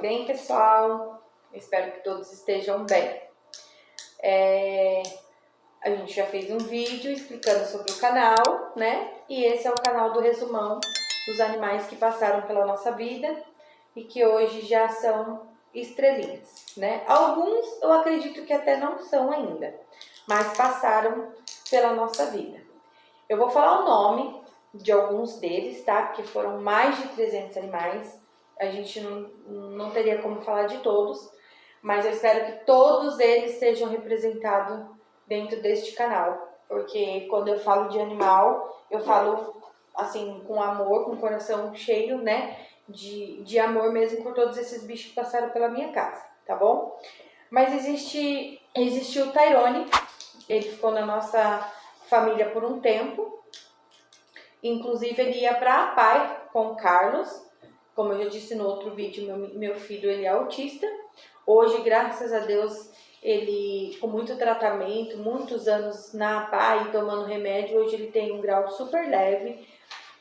bem, pessoal? Espero que todos estejam bem. A gente já fez um vídeo explicando sobre o canal, né? E esse é o canal do resumão dos animais que passaram pela nossa vida e que hoje já são estrelinhas, né? Alguns eu acredito que até não são ainda, mas passaram pela nossa vida. Eu vou falar o nome de alguns deles, tá? Porque foram mais de 300 animais. A gente não teria como falar de todos, mas eu espero que todos eles sejam representados dentro deste canal. Porque quando eu falo de animal, eu falo assim, com amor, com o coração cheio, né? De amor mesmo por todos esses bichos que passaram pela minha casa, tá bom? Mas existe o Tyrone, ele ficou na nossa família por um tempo. Inclusive ele ia para a APAE com o Carlos. Como eu já disse no outro vídeo, meu filho ele é autista. Hoje, graças a Deus, ele com muito tratamento, muitos anos na APAE tomando remédio, hoje ele tem um grau super leve.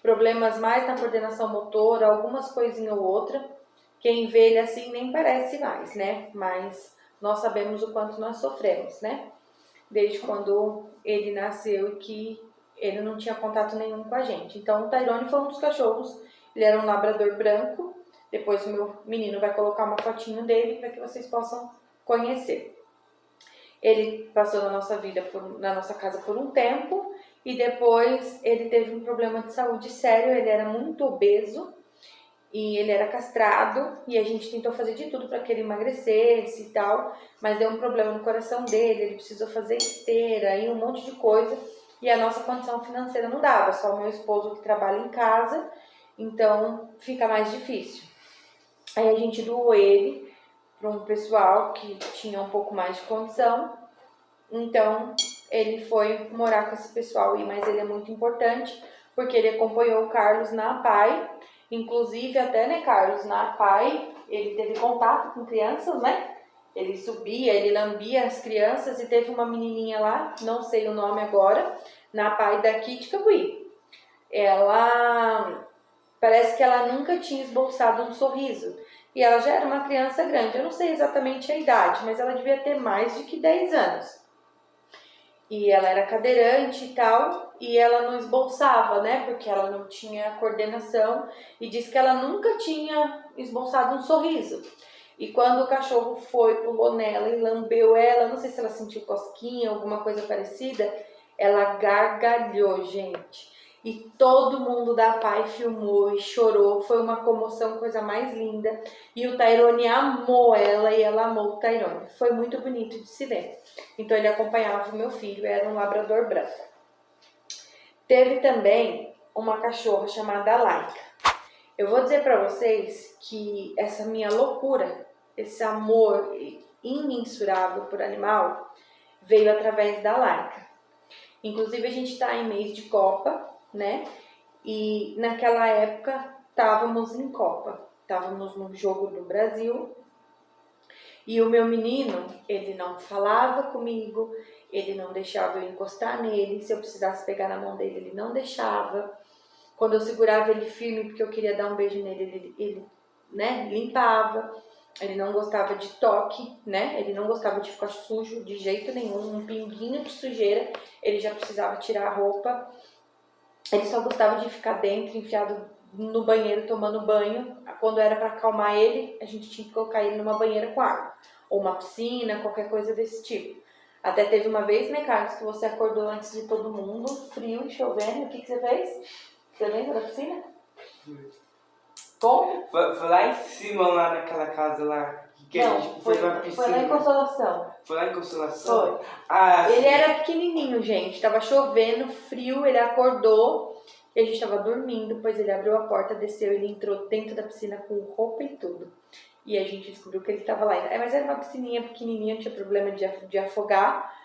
Problemas mais na coordenação motora, algumas coisinhas ou outra. Quem vê ele assim nem parece mais, né? Mas nós sabemos o quanto nós sofremos, né? Desde quando ele nasceu e que ele não tinha contato nenhum com a gente. Então o Tyrone foi um dos cachorros, ele era um labrador branco. Depois o meu menino vai colocar uma fotinho dele para que vocês possam conhecer. Ele passou na nossa vida, na nossa casa por um tempo e depois ele teve um problema de saúde sério, ele era muito obeso e ele era castrado e a gente tentou fazer de tudo para que ele emagrecesse e tal, mas deu um problema no coração dele, ele precisou fazer esteira e um monte de coisa e a nossa condição financeira não dava, só o meu esposo que trabalha em casa, então fica mais difícil. Aí a gente doou ele para um pessoal que tinha um pouco mais de condição, então ele foi morar com esse pessoal, mas ele é muito importante porque ele acompanhou o Carlos na APAE, inclusive até, né, Carlos, na APAE ele teve contato com crianças, né? Ele subia, ele lambia as crianças e teve uma menininha lá, não sei o nome agora, na APAE daqui de Cambuí. Ela parece que ela nunca tinha esboçado um sorriso. E ela já era uma criança grande, eu não sei exatamente a idade, mas ela devia ter mais de que 10 anos. E ela era cadeirante e tal, e ela não esboçava, né, porque ela não tinha coordenação, e disse que ela nunca tinha esboçado um sorriso. E quando o cachorro pulou nela e lambeu ela, não sei se ela sentiu cosquinha, alguma coisa parecida, ela gargalhou, gente. E todo mundo da APAE filmou e chorou, foi uma comoção, coisa mais linda. E o Tyrone amou ela e ela amou o Tyrone. Foi muito bonito de se ver. Então ele acompanhava o meu filho, era um labrador branco. Teve também uma cachorra chamada Laika. Eu vou dizer para vocês que essa minha loucura, esse amor imensurável por animal, veio através da Laika. Inclusive a gente está em mês de Copa, né? E naquela época estávamos em Copa, estávamos no jogo do Brasil e o meu menino, ele não falava comigo, ele não deixava eu encostar nele, se eu precisasse pegar na mão dele, ele não deixava. Quando eu segurava ele firme porque eu queria dar um beijo nele, ele né, limpava. Ele não gostava de toque, né? Ele não gostava de ficar sujo de jeito nenhum, um pinguinho de sujeira, ele já precisava tirar a roupa. Ele só gostava de ficar dentro, enfiado no banheiro, tomando banho. Quando era para acalmar ele, a gente tinha que colocar ele numa banheira com água. Ou uma piscina, qualquer coisa desse tipo. Até teve uma vez, né, Carlos, que você acordou antes de todo mundo, frio, chovendo. O que você fez? Você lembra da piscina? Como? Foi lá em cima, lá naquela casa lá. Que não, a gente foi uma piscina. Foi lá em Consolação. Foi lá em Consolação? Foi. Ah, ele era pequenininho, gente. Tava chovendo, frio, ele acordou e a gente tava dormindo. Depois ele abriu a porta, desceu, ele entrou dentro da piscina com roupa e tudo. E a gente descobriu que ele tava lá. Mas era uma piscininha pequenininha, não tinha problema de afogar.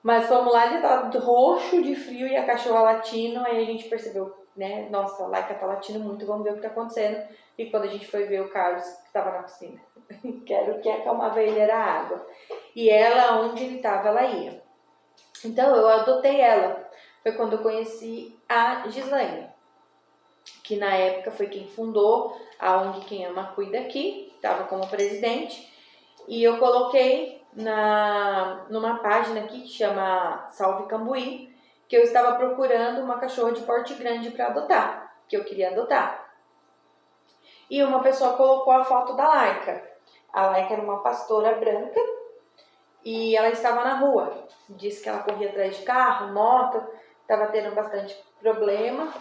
Mas fomos lá, ele tava roxo de frio e a cachorra latindo. Aí a gente percebeu, né? Nossa, a Laika tá latindo muito, vamos ver o que tá acontecendo. E quando a gente foi ver o Carlos, que tava na piscina, que era o que acalmava ele era a água. E ela, onde ele tava, ela ia. Então eu adotei ela. Foi quando eu conheci a Gislaine, que na época foi quem fundou a ONG Quem Ama Cuida Aqui. estava como presidente, e eu coloquei numa página aqui que chama Salve Cambuí, que eu estava procurando uma cachorra de porte grande para adotar, que eu queria adotar. E uma pessoa colocou a foto da Laika. A Laika era uma pastora branca e ela estava na rua. Disse que ela corria atrás de carro, moto, estava tendo bastante problema.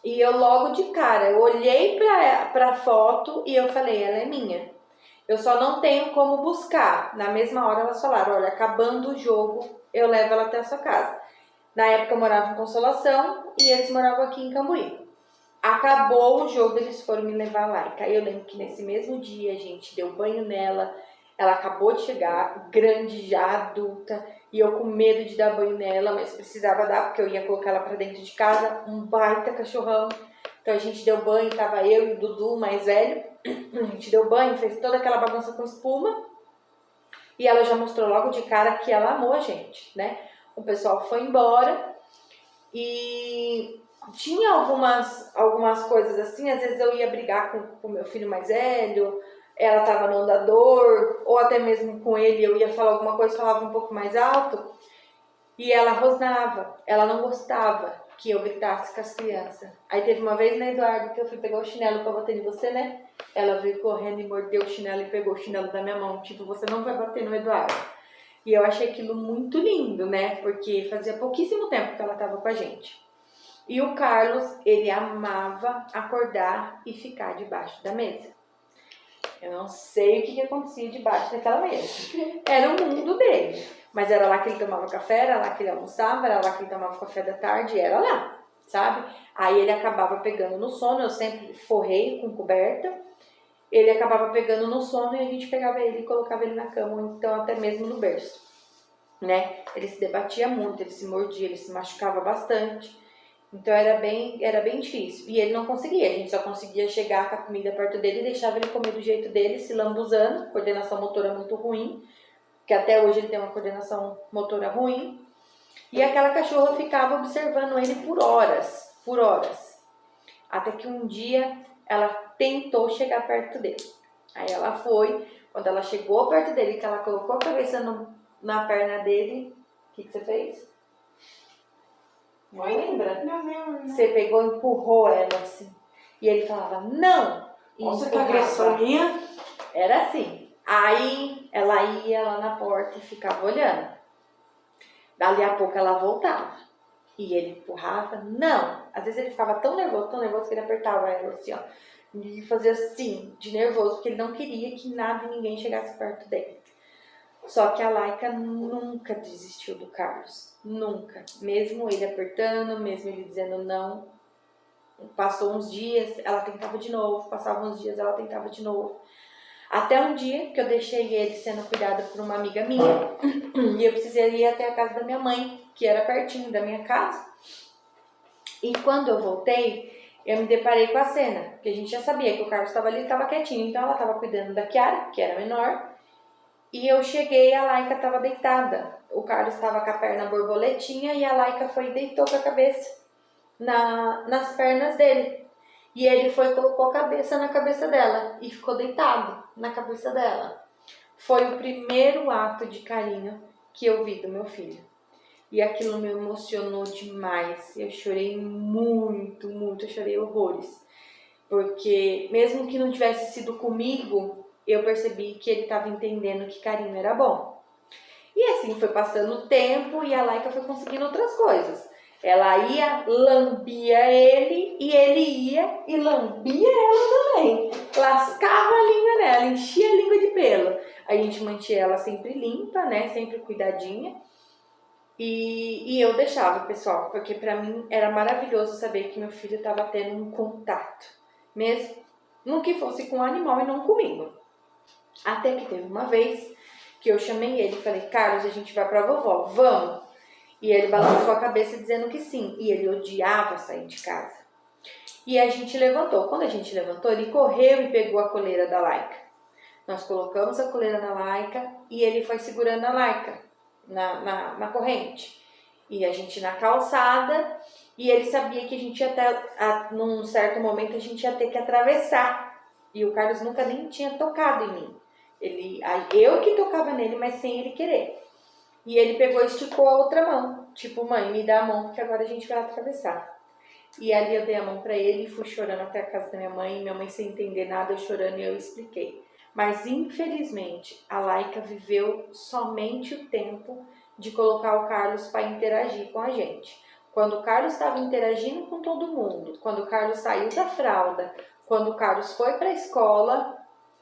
E eu logo de cara, eu olhei para a foto e eu falei, ela é minha. Eu só não tenho como buscar. Na mesma hora elas falaram, olha, acabando o jogo, eu levo ela até a sua casa. Na época eu morava em Consolação e eles moravam aqui em Cambuí. Acabou o jogo, eles foram me levar a Laika. Aí eu lembro que nesse mesmo dia a gente deu banho nela. Ela acabou de chegar, grande já, adulta. E eu com medo de dar banho nela, mas precisava dar porque eu ia colocar ela pra dentro de casa. Um baita cachorrão. Então a gente deu banho, tava eu e o Dudu, mais velho. A gente deu banho, fez toda aquela bagunça com espuma. E ela já mostrou logo de cara que ela amou a gente, né? O pessoal foi embora e tinha algumas coisas assim. Às vezes eu ia brigar com o meu filho mais velho, ela tava no andador, ou até mesmo com ele eu ia falar alguma coisa, falava um pouco mais alto. E ela rosnava, ela não gostava que eu gritasse com as crianças. Aí teve uma vez, né, Eduardo, que eu fui pegar o chinelo pra bater em você, né? Ela veio correndo e mordeu o chinelo e pegou o chinelo da minha mão. Tipo, você não vai bater no Eduardo. E eu achei aquilo muito lindo, né? Porque fazia pouquíssimo tempo que ela tava com a gente. E o Carlos, ele amava acordar e ficar debaixo da mesa. Eu não sei o que acontecia debaixo daquela mesa. Era o mundo dele. Mas era lá que ele tomava café, era lá que ele almoçava, era lá que ele tomava café da tarde, era lá, sabe? Aí ele acabava pegando no sono, eu sempre forrei com coberta. Ele acabava pegando no sono e a gente pegava ele e colocava ele na cama, ou então até mesmo no berço, né? Ele se debatia muito, ele se mordia, ele se machucava bastante. Então era bem difícil. E ele não conseguia, a gente só conseguia chegar com a comida perto dele e deixava ele comer do jeito dele, se lambuzando, coordenação motora muito ruim, que até hoje ele tem uma coordenação motora ruim. E aquela cachorra ficava observando ele por horas. Até que um dia ela tentou chegar perto dele. Aí ela foi, quando ela chegou perto dele, que ela colocou a cabeça na perna dele, o que você fez? Não lembra? Não lembro. Você pegou e empurrou ela assim. E ele falava, não! Nossa, que agressão minha. Era assim. Aí ela ia lá na porta e ficava olhando. Dali a pouco ela voltava. E ele empurrava, não! Às vezes ele ficava tão nervoso que ele apertava ela assim, ó. E fazia assim, de nervoso, porque ele não queria que nada e ninguém chegasse perto dele. Só que a Laika nunca desistiu do Carlos. Nunca. Mesmo ele apertando, mesmo ele dizendo não. Passou uns dias, ela tentava de novo. Passava uns dias, ela tentava de novo. Até um dia que eu deixei ele sendo cuidado por uma amiga minha. E eu precisei ir até a casa da minha mãe, que era pertinho da minha casa. E quando eu voltei, eu me deparei com a cena. Porque a gente já sabia que o Carlos estava ali e estava quietinho. Então ela estava cuidando da Kiara, que era menor. E eu cheguei e a Laika estava deitada. O Carlos estava com a perna borboletinha e a Laika foi e deitou com a cabeça nas pernas dele. E ele foi e colocou a cabeça na cabeça dela e ficou deitado na cabeça dela. Foi o primeiro ato de carinho que eu vi do meu filho. E aquilo me emocionou demais. Eu chorei muito, eu chorei horrores. Porque mesmo que não tivesse sido comigo, eu percebi que ele estava entendendo que carinho era bom. E assim foi passando o tempo e a Laika foi conseguindo outras coisas. Ela ia, lambia ele e ele ia e lambia ela também. Lascava a língua nela, enchia a língua de pelo. A gente mantinha ela sempre limpa, né? Sempre cuidadinha. E eu deixava, pessoal, porque pra mim era maravilhoso saber que meu filho estava tendo um contato. Mesmo no que fosse com o animal e não comigo. Até que teve uma vez que eu chamei ele e falei, Carlos, a gente vai pra vovó, vamos? E ele balançou a cabeça dizendo que sim. E ele odiava sair de casa. E a gente levantou. Quando a gente levantou, ele correu e pegou a coleira da Laika. Nós colocamos a coleira na Laika e ele foi segurando a Laika na corrente. E a gente na calçada. E ele sabia que a gente ia até, num certo momento, a gente ia ter que atravessar E o Carlos nunca nem tinha tocado em mim. Eu que tocava nele, mas sem ele querer. E ele pegou e esticou a outra mão. Tipo, mãe, me dá a mão, porque agora a gente vai atravessar. E ali eu dei a mão pra ele e fui chorando até a casa da minha mãe. Minha mãe sem entender nada, eu chorando, e eu expliquei. Mas, infelizmente, a Laika viveu somente o tempo de colocar o Carlos para interagir com a gente. Quando o Carlos estava interagindo com todo mundo, quando o Carlos saiu da fralda, quando o Carlos foi para a escola,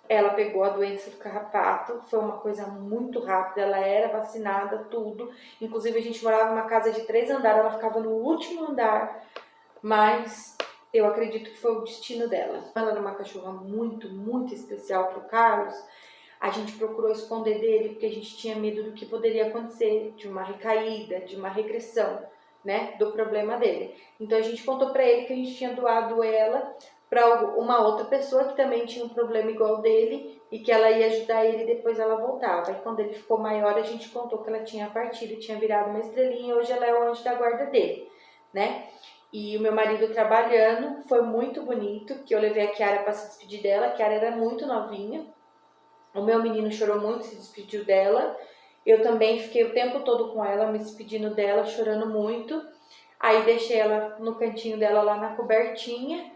ela pegou a doença do carrapato. Foi uma coisa muito rápida, ela era vacinada, tudo. Inclusive, a gente morava numa casa de 3 andares, ela ficava no último andar, mas eu acredito que foi o destino dela. Ela era uma cachorra muito, muito especial para o Carlos. A gente procurou esconder dele porque a gente tinha medo do que poderia acontecer, de uma recaída, de uma regressão, né, do problema dele. Então a gente contou para ele que a gente tinha doado ela para uma outra pessoa que também tinha um problema igual dele e que ela ia ajudar ele e depois ela voltava. E quando ele ficou maior, a gente contou que ela tinha partido, tinha virado uma estrelinha, e hoje ela é o anjo da guarda dele, né? E o meu marido trabalhando, foi muito bonito, que eu levei a Kiara para se despedir dela. A Kiara era muito novinha. O meu menino chorou muito, se despediu dela. Eu também fiquei o tempo todo com ela, me despedindo dela, chorando muito. Aí deixei ela no cantinho dela lá na cobertinha.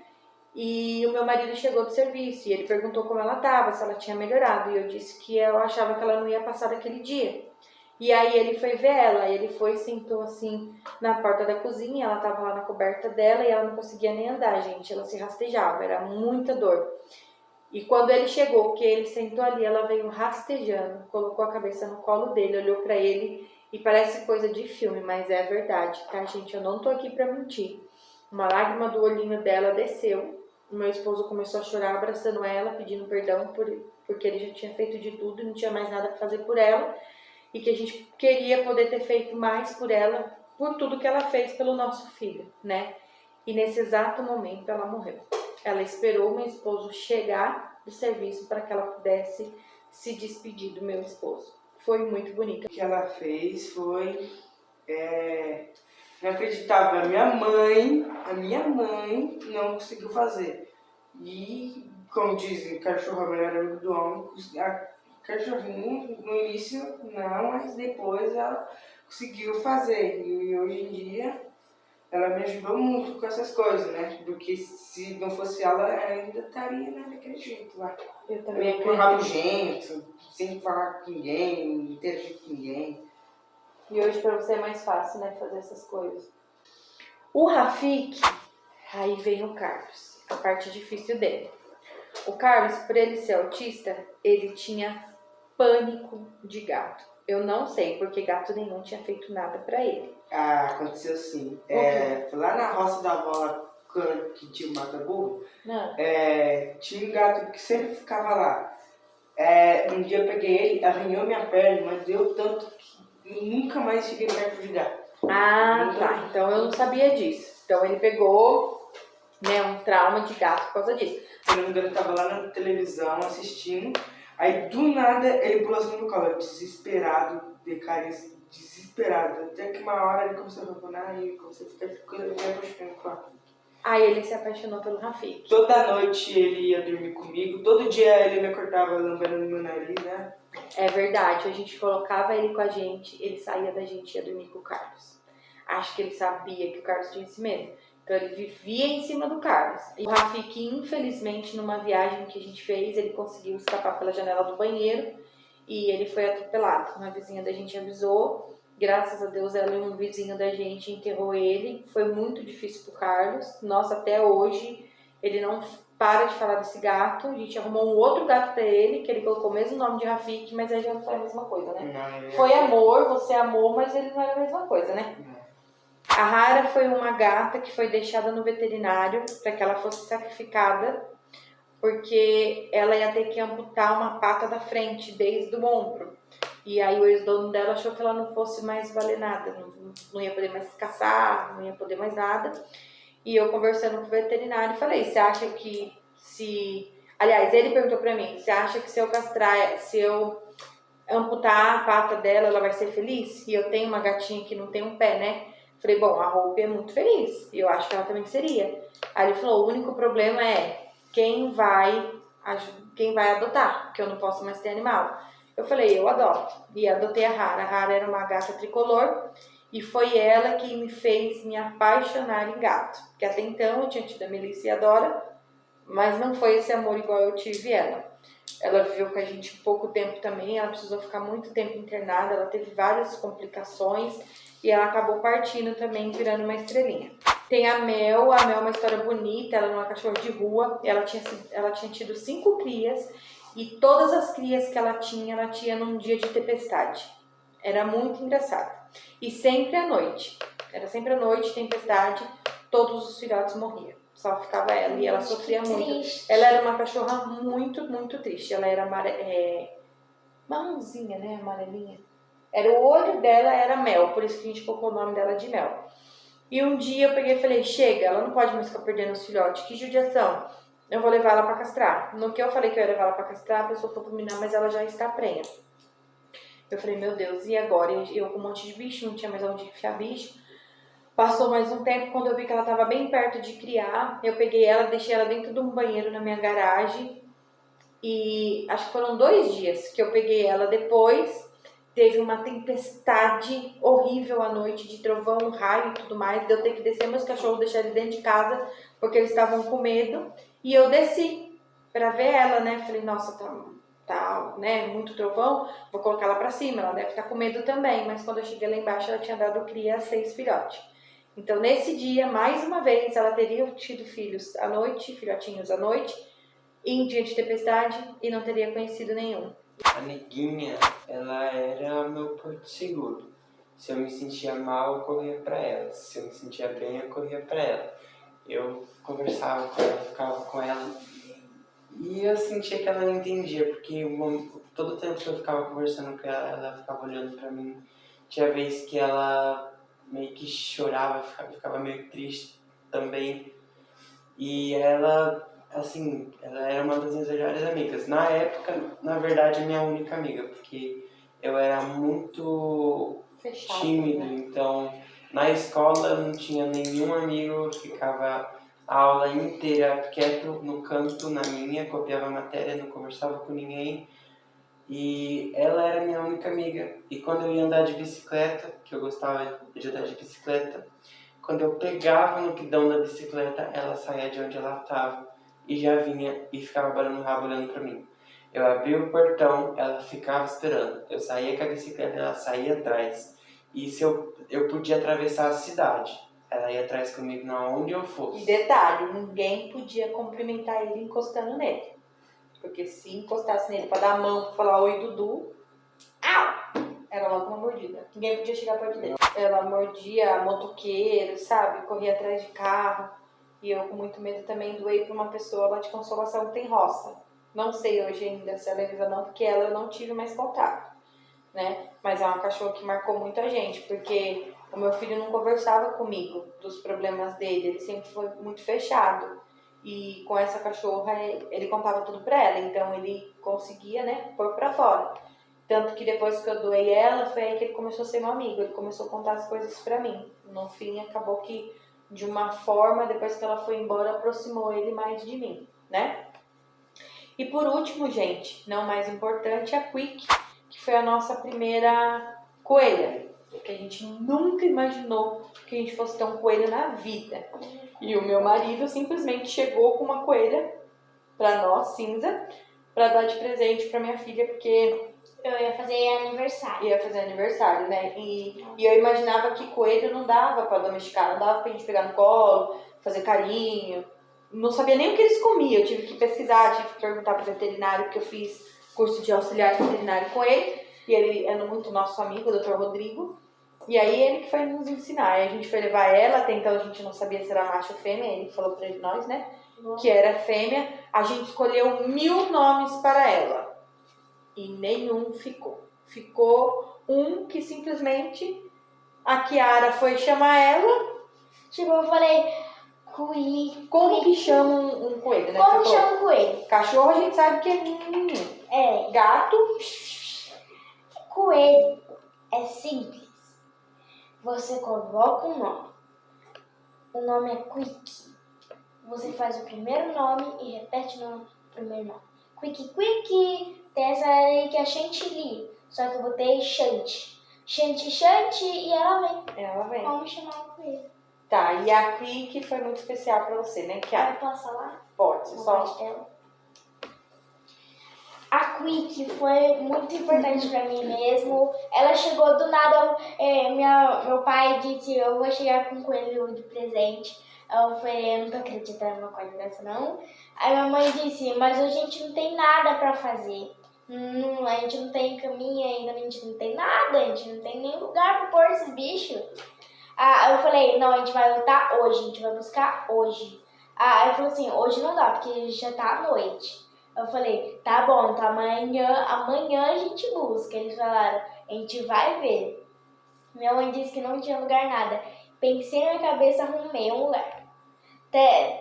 E o meu marido chegou do serviço e ele perguntou como ela estava, se ela tinha melhorado. E eu disse que eu achava que ela não ia passar daquele dia. E aí ele foi ver ela, ele foi e sentou assim na porta da cozinha, ela estava lá na coberta dela e ela não conseguia nem andar, gente. Ela se rastejava, era muita dor. E quando ele chegou, que ele sentou ali, ela veio rastejando, colocou a cabeça no colo dele, olhou pra ele e parece coisa de filme, mas é verdade, tá, gente? Eu não tô aqui pra mentir. Uma lágrima do olhinho dela desceu, o meu esposo começou a chorar abraçando ela, pedindo perdão porque ele já tinha feito de tudo, não tinha mais nada pra fazer por ela e que a gente queria poder ter feito mais por ela, por tudo que ela fez pelo nosso filho, né? E nesse exato momento ela morreu. Ela esperou o meu esposo chegar do serviço para que ela pudesse se despedir do meu esposo. Foi muito bonito. O que ela fez foi inacreditável. A minha mãe não conseguiu fazer. E, como dizem, cachorro é o melhor amigo do homem. A cachorrinha, no início, não, mas depois ela conseguiu fazer. E hoje em dia ela me ajudou muito com essas coisas, né? Porque se não fosse ela, ainda estaria, né, daquele jeito lá. Eu também rabugento, sem falar com ninguém, não interagir com ninguém. E hoje para você é mais fácil, né, fazer essas coisas. O Rafik, aí vem o Carlos, a parte difícil dele. O Carlos, por ele ser autista, ele tinha pânico de gato. Eu não sei porque gato nenhum tinha feito nada pra ele. Ah, aconteceu assim. Foi lá na roça da avó, que tinha o mata-burro, tinha um gato que sempre ficava lá. Um dia eu peguei ele, arranhou minha perna, mas deu tanto que eu nunca mais cheguei perto de gato. Ah, tá. Então eu não sabia disso. Então ele pegou, né, um trauma de gato por causa disso. Se não me engano, eu tava lá na televisão assistindo. Aí do nada ele pulou assim no meu colo, desesperado, de carinho, desesperado. Até que uma hora ele começou a falar, e comecei a ficar me apaixonando com a... Aí ele se apaixonou pelo Rafik. Toda noite ele ia dormir comigo, todo dia ele me acordava lambendo no meu nariz, né? É verdade, a gente colocava ele com a gente, ele saía da gente e ia dormir com o Carlos. Acho que ele sabia que o Carlos tinha esse medo. Então ele vivia em cima do Carlos. E o Rafik, infelizmente, numa viagem que a gente fez, ele conseguiu escapar pela janela do banheiro e ele foi atropelado. Uma vizinha da gente avisou, graças a Deus ela e um vizinho da gente enterrou ele. Foi muito difícil pro Carlos. Nossa, até hoje ele não para de falar desse gato. A gente arrumou um outro gato pra ele, que ele colocou o mesmo nome de Rafik, mas aí já não foi a mesma coisa, né? Não, foi amor, você amou, mas ele não era a mesma coisa, né? A Rara foi uma gata que foi deixada no veterinário para que ela fosse sacrificada, porque ela ia ter que amputar uma pata da frente, desde o ombro. E aí o ex-dono dela achou que ela não fosse mais valer nada, não ia poder mais caçar, não ia poder mais nada. E eu conversando com o veterinário, falei, você acha que se... Aliás, ele perguntou pra mim, você acha que se eu castrar, se eu amputar a pata dela, ela vai ser feliz? E eu tenho uma gatinha que não tem um pé, né? Falei, bom, a Hope é muito feliz, e eu acho que ela também seria. Aí ele falou, o único problema é quem vai quem vai adotar, porque eu não posso mais ter animal. Eu falei, eu adoto. E adotei a Rara. A Rara era uma gata tricolor e foi ela que me fez me apaixonar em gato. Porque até então eu tinha tido a Melissa e a Dora, mas não foi esse amor igual eu tive ela. Ela viveu com a gente pouco tempo também, ela precisou ficar muito tempo internada, ela teve várias complicações e ela acabou partindo também, virando uma estrelinha. Tem a Mel é uma história bonita, ela é uma cachorra de rua, ela tinha tido 5 crias e todas as crias que ela tinha num dia de tempestade. Era muito engraçado. E sempre à noite, era sempre à noite, tempestade, todos os filhotes morriam. Só ficava ela e ela sofria muito. Ela era uma cachorra muito, muito triste. Ela era marronzinha, né? Amarelinha. O olho dela era Mel, por isso que a gente colocou o nome dela de Mel. E um dia eu peguei e falei, chega, ela não pode mais ficar perdendo os filhotes, que judiação. Eu vou levar ela pra castrar. No que eu falei que eu ia levar ela pra castrar, a pessoa foi combinar, mas ela já está prenha. Eu falei, meu Deus, e agora? Eu com um monte de bicho, não tinha mais onde enfiar bicho. Passou mais um tempo, quando eu vi que ela estava bem perto de criar, eu peguei ela, deixei ela dentro de um banheiro na minha garagem. E acho que foram 2 dias que eu peguei ela depois. Teve uma tempestade horrível à noite, de trovão, raio e tudo mais. Deu ter que descer meus cachorros, deixar eles dentro de casa, porque eles estavam com medo. E eu desci pra ver ela, né? Falei, nossa, tá, né, muito trovão, vou colocar ela pra cima, ela deve estar com medo também. Mas quando eu cheguei lá embaixo, ela tinha dado cria a 6 filhotes. Então, nesse dia, mais uma vez, ela teria tido filhos à noite, filhotinhos à noite, em dia de tempestade, e não teria conhecido nenhum. A Neguinha, ela era meu porto seguro. Se eu me sentia mal, eu corria pra ela. Se eu me sentia bem, eu corria pra ela. Eu conversava com ela, ficava com ela. E eu sentia que ela não entendia, porque todo o tempo que eu ficava conversando com ela, ela ficava olhando pra mim. Tinha vez que ela meio que chorava, ficava meio triste também. E ela, assim, ela era uma das minhas melhores amigas. Na época, na verdade, a minha única amiga, porque eu era muito Fechado, tímido, né? então na escola eu não tinha nenhum amigo, eu ficava a aula inteira quieto no canto, na minha, copiava a matéria, não conversava com ninguém. E ela era minha única amiga. E quando eu ia andar de bicicleta, que eu gostava de andar de bicicleta, quando eu pegava no guidão da bicicleta, ela saía de onde ela estava e já vinha e ficava abanando o rabo olhando pra mim. Eu abria o portão, ela ficava esperando. Eu saía com a bicicleta, ela saía atrás. E se eu podia atravessar a cidade, ela ia atrás comigo na onde eu fosse. E detalhe, ninguém podia cumprimentar ele encostando nele. Porque se encostasse nele pra dar a mão, pra falar oi, Dudu, au! Era logo uma mordida. Ninguém podia chegar perto dele. Ela mordia motoqueiro, sabe? Corria atrás de carro. E eu, com muito medo, também doei pra uma pessoa lá de Consolação que tem roça. Não sei hoje ainda se ela é viva ou não, porque ela eu não tive mais contato, né? Mas é uma cachorra que marcou muito a gente, porque o meu filho não conversava comigo dos problemas dele, ele sempre foi muito fechado. E com essa cachorra, ele contava tudo pra ela, então ele conseguia, né, pôr pra fora. Tanto que depois que eu doei ela, foi aí que ele começou a ser meu amigo, ele começou a contar as coisas pra mim. No fim, acabou que, de uma forma, depois que ela foi embora, aproximou ele mais de mim, né? E por último, gente, não mais importante, a Quick, que foi a nossa primeira coelha, que a gente nunca imaginou que a gente fosse ter um coelho na vida. E o meu marido simplesmente chegou com uma coelha pra nós, cinza, pra dar de presente pra minha filha, porque Eu ia fazer aniversário. ia fazer aniversário, né? E eu imaginava que coelho não dava pra domesticar, não dava pra gente pegar no colo, fazer carinho. Não sabia nem o que eles comiam, eu tive que pesquisar, tive que perguntar pro veterinário, porque eu fiz curso de auxiliar veterinário com ele. E ele é muito nosso amigo, o Dr. Rodrigo. E aí ele que foi nos ensinar. Aí a gente foi levar ela, até então a gente não sabia se era macho ou fêmea, ele falou pra nós, né? Que era fêmea. A gente escolheu 1000 nomes para ela. E nenhum ficou. Ficou um que simplesmente a Kiara foi chamar ela. Tipo, eu falei, Cui. Como que chama um coelho, né? Como Você falou, chama o coelho? cachorro a gente sabe que é É, gato. coelho é simples. Você coloca um nome. O nome é Quick. Você faz o primeiro nome e repete o primeiro nome. Quick. Tem essa aí que é chantilly. Só que eu botei chante. Chante e ela vem. Ela vem. Vamos chamar o coelho. Tá, e a Quick foi muito especial pra você, né, Kiara? Quer passar lá? Pode, No só. pastel. A Quick foi muito importante pra mim mesmo. Ela chegou do nada. Meu pai disse: eu vou chegar com um coelho de presente. Eu falei: eu não tô acreditando numa coisa dessa, não. Aí minha mãe disse: mas a gente não tem nada pra fazer. A gente não tem caminha ainda, a gente não tem nada, a gente não tem nem lugar pra pôr esses bichos. Eu falei: não, a gente vai lutar hoje, a gente vai buscar hoje. Aí falou assim: hoje não dá, porque já tá à noite. Eu falei: tá bom, então amanhã a gente busca. Eles falaram: a gente vai ver. Minha mãe disse que não tinha lugar nada. Pensei na minha cabeça, arrumei um lugar.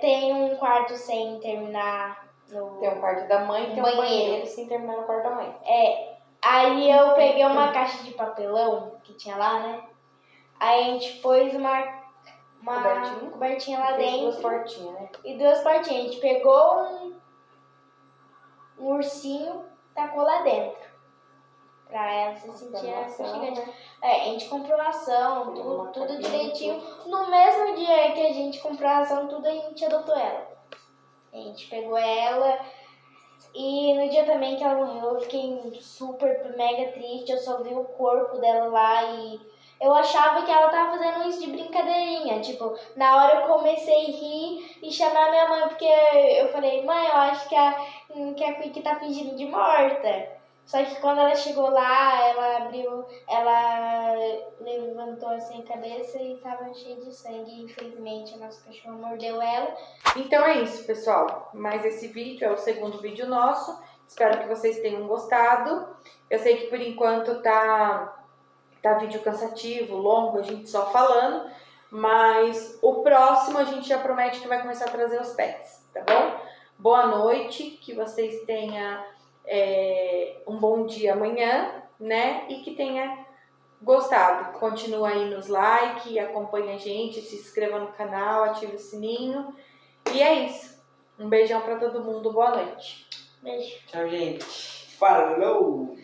Tem um quarto sem terminar. Tem um quarto da mãe, tem um banheiro sem terminar no quarto da mãe. Aí eu peguei uma caixa de papelão que tinha lá, né? Aí a gente pôs uma cobertinha lá Fez dentro. duas portinhas, né? E 2 portinhas. A gente pegou um ursinho, tacou lá dentro. Pra ela se sentir aconchegante. Né? A gente comprou ração, Uma tudo capinha, direitinho. No mesmo dia que a gente comprou a ração, tudo, a gente adotou ela. A gente pegou ela e no dia também que ela morreu, eu fiquei super, mega triste. Eu só vi o corpo dela lá e eu achava que ela tava fazendo isso de brincadeirinha. Tipo, na hora eu comecei a rir e chamar minha mãe, porque eu falei: mãe, eu acho que a Quick tá fingindo de morta. Só que quando ela chegou lá, ela levantou assim a cabeça e tava cheia de sangue. Infelizmente, o nosso cachorro mordeu ela. Então é isso, pessoal. Mas esse vídeo é o segundo vídeo nosso. Espero que vocês tenham gostado. Eu sei que por enquanto tá vídeo cansativo, longo, a gente só falando. Mas o próximo a gente já promete que vai começar a trazer os pets, tá bom? Boa noite, que vocês tenham um bom dia amanhã, né? E que tenha gostado. Continua aí nos likes, acompanha a gente, se inscreva no canal, ative o sininho. E é isso. Um beijão pra todo mundo. Boa noite. Beijo. Tchau, gente. Falou!